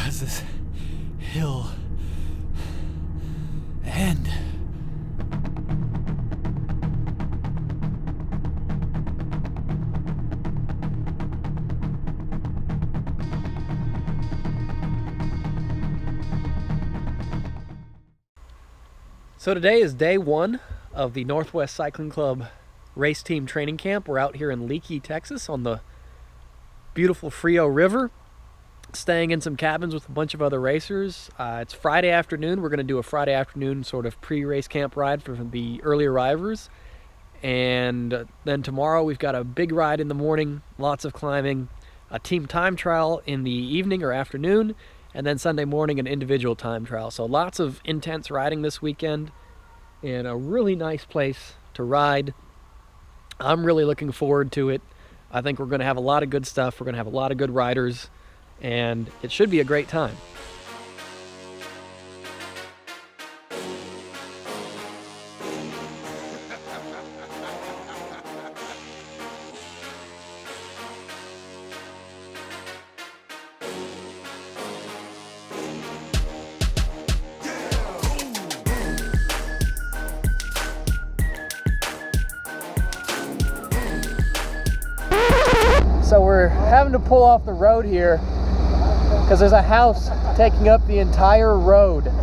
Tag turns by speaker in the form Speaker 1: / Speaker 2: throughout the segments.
Speaker 1: does this hill end? So today is day one of the Northwest Cycling Club race team training camp. We're out here in Leakey, Texas on the beautiful Frio River, staying in some cabins with a bunch of other racers. It's Friday afternoon. We're going to do a Friday afternoon sort of pre-race camp ride for the early arrivers. And then tomorrow we've got a big ride in the morning, lots of climbing, a team time trial in the evening or afternoon, and then Sunday morning an individual time trial. So lots of intense riding this weekend and a really nice place to ride. I'm really looking forward to it. I think we're going to have a lot of good stuff. We're going to have a lot of good riders, and it should be a great time. So we're having to pull off the road here because there's a house taking up the entire road.
Speaker 2: Amazing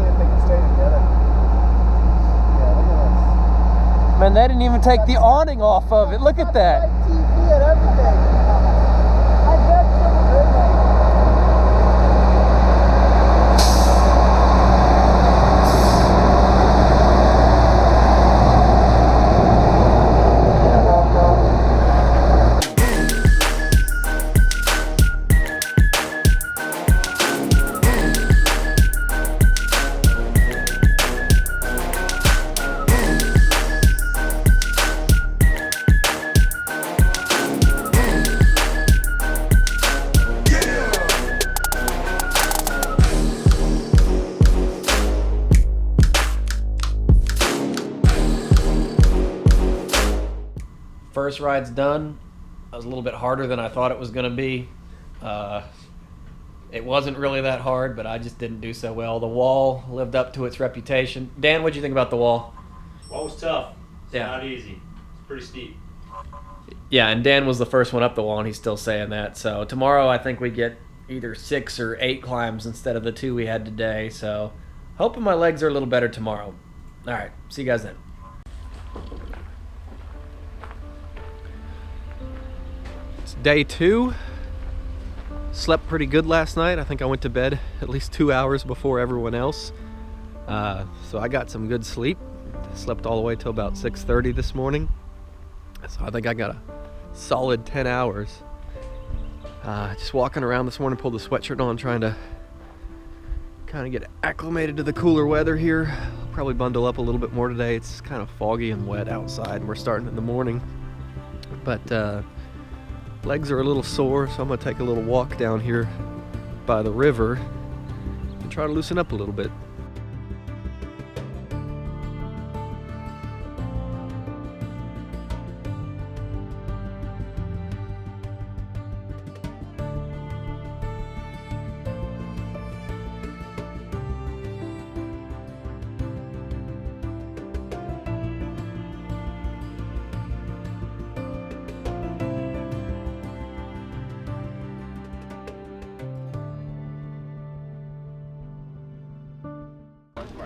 Speaker 2: that they can stay together. Yeah, look at this.
Speaker 1: Man, they didn't even take the awning off of it. Look at that.
Speaker 2: TV and everything. I bet some good night.
Speaker 1: First ride's done. It was a little bit harder than I thought it was going to be. It wasn't really that hard, but I just didn't do so well. The wall lived up to its reputation. Dan, what'd you think about the wall?
Speaker 3: Wall was tough. It's
Speaker 1: Yeah.
Speaker 3: not easy. It's pretty steep.
Speaker 1: Yeah, and Dan was the first one up the wall, and he's still saying that. So tomorrow I think we get either 6 or 8 climbs instead of the 2 we had today. So hoping my legs are a little better tomorrow. All right, see you guys then. It's day 2. Slept pretty good last night. I think I went to bed at least 2 hours before everyone else. So I got some good sleep. Slept all the way till about 6:30 this morning. So I think I got a solid 10 hours. Just walking around this morning, pulled the sweatshirt on, trying to kind of get acclimated to the cooler weather here. I'll probably bundle up a little bit more today. It's kind of foggy and wet outside, and we're starting in the morning. But legs are a little sore, so I'm gonna take a little walk down here by the river and try to loosen up a little bit.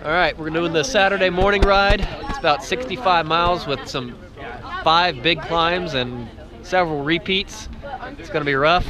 Speaker 1: All right, we're doing the Saturday morning ride. It's about 65 miles with some 5 big climbs and several repeats. It's gonna be rough.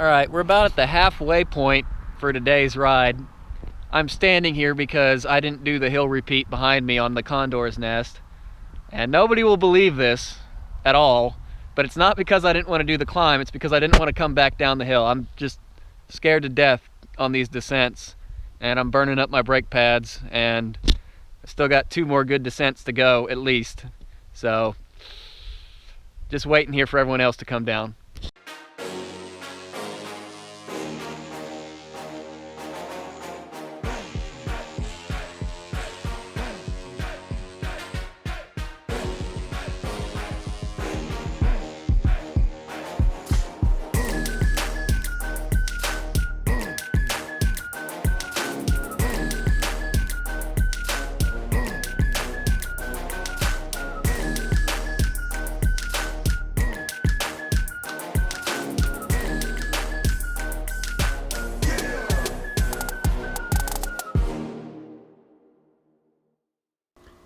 Speaker 1: Alright, we're about at the halfway point for today's ride. I'm standing here because I didn't do the hill repeat behind me on the condor's nest. And nobody will believe this at all, but it's not because I didn't want to do the climb, it's because I didn't want to come back down the hill. I'm just scared to death on these descents, and I'm burning up my brake pads, and I still got 2 more good descents to go at least. So, just waiting here for everyone else to come down.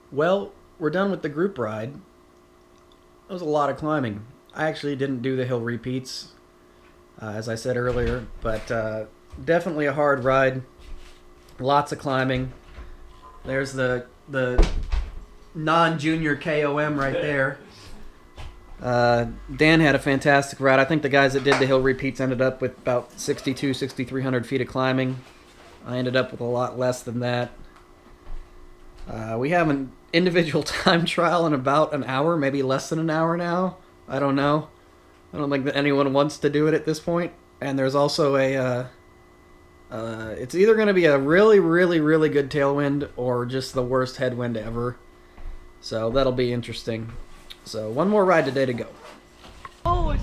Speaker 1: Well, we're done with the group ride. It was a lot of climbing. I actually didn't do the hill repeats, as I said earlier, but definitely a hard ride. Lots of climbing. There's the non-junior KOM right there. Dan had a fantastic ride. I think the guys that did the hill repeats ended up with about 6,300 feet of climbing. I ended up with a lot less than that. We have an individual time trial in about an hour, maybe less than an hour now. I don't know. I don't think that anyone wants to do it at this point. And there's also it's either going to be a really, really, really good tailwind or just the worst headwind ever. So that'll be interesting. So one more ride today to go.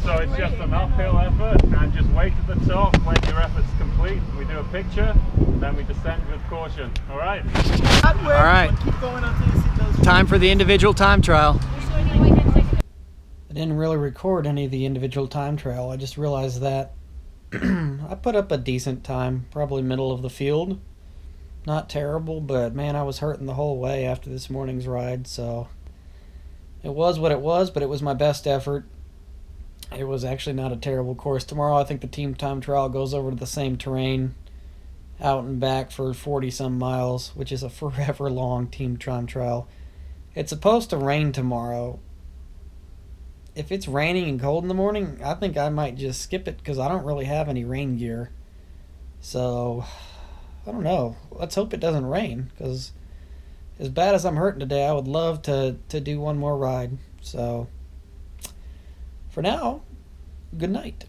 Speaker 2: So it's just an uphill effort, and just wait at the top. When your effort's complete, we do a picture, then we descend with caution. All right?
Speaker 1: All right. Time for the individual time trial. I didn't really record any of the individual time trial. I just realized that I put up a decent time, probably middle of the field. Not terrible, but man, I was hurting the whole way after this morning's ride, so it was what it was, but it was my best effort. It was actually not a terrible course. Tomorrow I think the team time trial goes over to the same terrain out and back for 40-some miles, which is a forever long team time trial. It's supposed to rain tomorrow. If it's raining and cold in the morning, I think I might just skip it because I don't really have any rain gear. So, I don't know. Let's hope it doesn't rain, because as bad as I'm hurting today, I would love to do one more ride. So, for now, good night.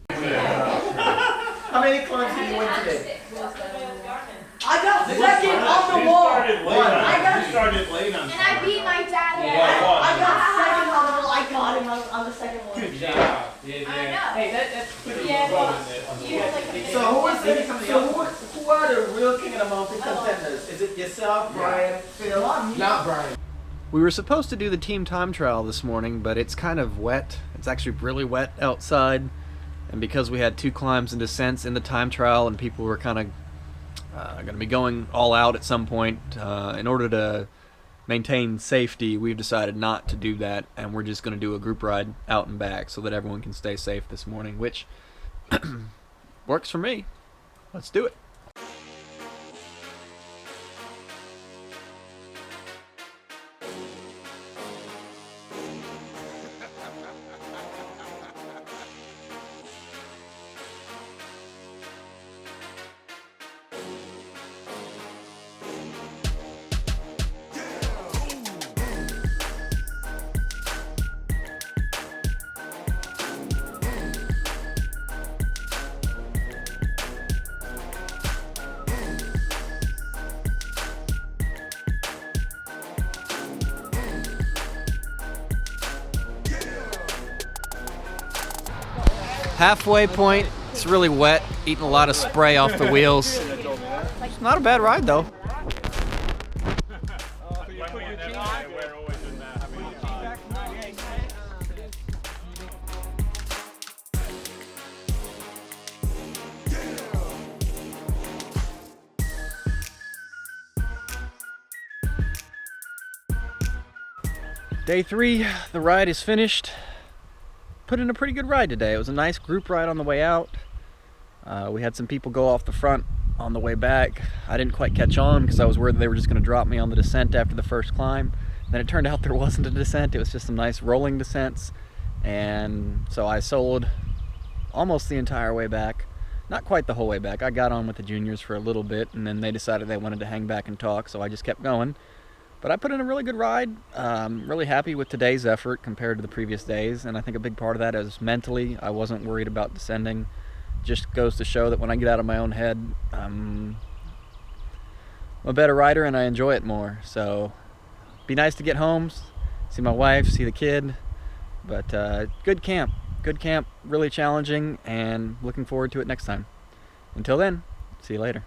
Speaker 4: How many climbs did you win today? I got second on the wall.
Speaker 3: You started late on.
Speaker 5: And I beat my dad.
Speaker 4: I got second on the wall. I got him on the second one.
Speaker 3: Good job.
Speaker 5: Hey,
Speaker 4: Who are the real King of the Mountain contenders? Is it yourself, Brian, Phil?
Speaker 3: Not Brian.
Speaker 1: We were supposed to do the team time trial this morning, but it's kind of wet. It's actually really wet outside. And because we had 2 climbs and descents in the time trial and people were kind of going to be going all out at some point, in order to maintain safety, we've decided not to do that, and we're just going to do a group ride out and back so that everyone can stay safe this morning, which works for me. Let's do it. Halfway point, it's really wet, eating a lot of spray off the wheels. It's not a bad ride though. Day 3, the ride is finished. Put in a pretty good ride today. It was a nice group ride on the way out. We had some people go off the front on the way back. I didn't quite catch on because I was worried they were just going to drop me on the descent after the first climb. Then it turned out there wasn't a descent. It was just some nice rolling descents. And so I soloed almost the entire way back. Not quite the whole way back. I got on with the juniors for a little bit, and then they decided they wanted to hang back and talk, so I just kept going. But I put in a really good ride. Really happy with today's effort compared to the previous days, and I think a big part of that is mentally. I wasn't worried about descending. Just goes to show that when I get out of my own head, I'm a better rider and I enjoy it more. So be nice to get home, see my wife, see the kid. But good camp, really challenging, and looking forward to it next time. Until then, see you later.